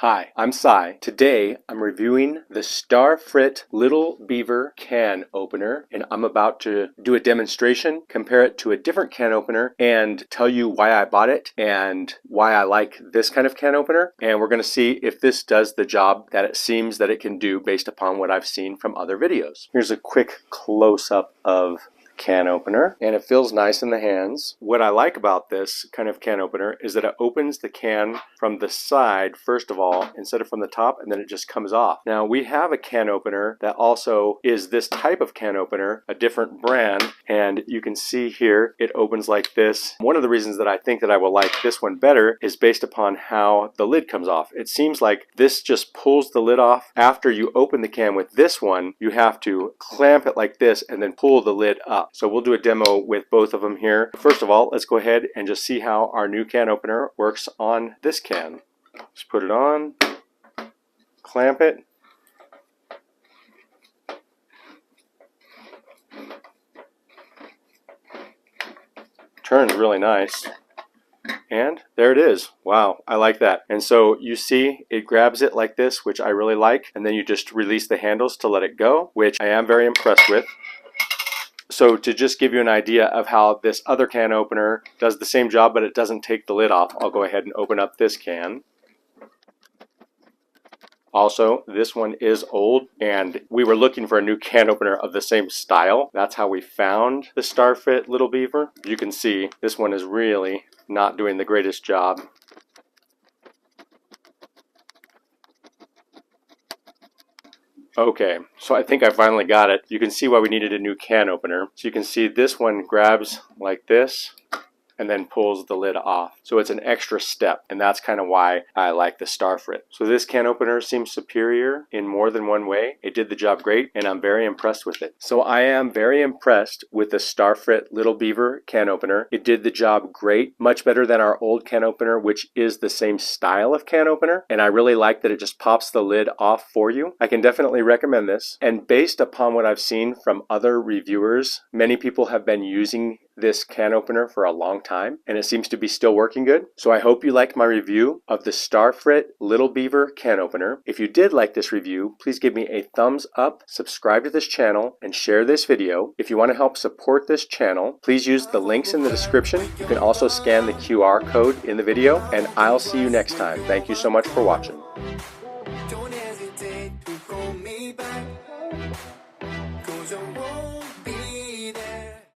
Hi, I'm Cy. Today I'm reviewing the Starfrit Little Beaver can opener, and I'm about to do a demonstration, compare it to a different can opener, and tell you why I bought it and why I like this kind of can opener. And we're going to see if this does the job that it seems that it can do based upon what I've seen from other videos. Here's a quick close-up of can opener, and it feels nice in the hands. What I like about this kind of can opener is that it opens the can from the side first of all instead of from the top, and then it just comes off. Now we have a can opener that also is this type of can opener, a different brand, and you can see here it opens like this. One of the reasons that I think that I will like this one better is based upon how the lid comes off. It seems like this just pulls the lid off. After you open the can with this one, you have to clamp it like this and then pull the lid up. So we'll do a demo with both of them here. First of all, let's go ahead and just see how our new can opener works on this can. Just put it on, clamp it, turns really nice, and there it is. Wow, I like that. And so you see it grabs it like this, which I really like, and then you just release the handles to let it go, which I am very impressed with. So to just give you an idea of how this other can opener does the same job but it doesn't take the lid off, I'll go ahead and open up this can. Also, this one is old, and we were looking for a new can opener of the same style. That's how we found the Starfrit Little Beaver. You can see this one is really not doing the greatest job. Okay, so I think I finally got it. You can see why we needed a new can opener. So you can see this one grabs like this and then pulls the lid off. So it's an extra step, and that's kind of why I like the Starfrit. So this can opener seems superior in more than one way. It did the job great, and I'm very impressed with it. So I am very impressed with the Starfrit Little Beaver can opener. It did the job great, much better than our old can opener, which is the same style of can opener, and I really like that it just pops the lid off for you. I can definitely recommend this, and based upon what I've seen from other reviewers, many people have been using this can opener for a long time, and it seems to be still working good. So I hope you liked my review of the Starfrit Little Beaver can opener. If you did like this review, please give me a thumbs up, subscribe to this channel, and share this video. If you want to help support this channel, please use the links in the description. You can also scan the QR code in the video, and I'll see you next time. Thank you so much for watching.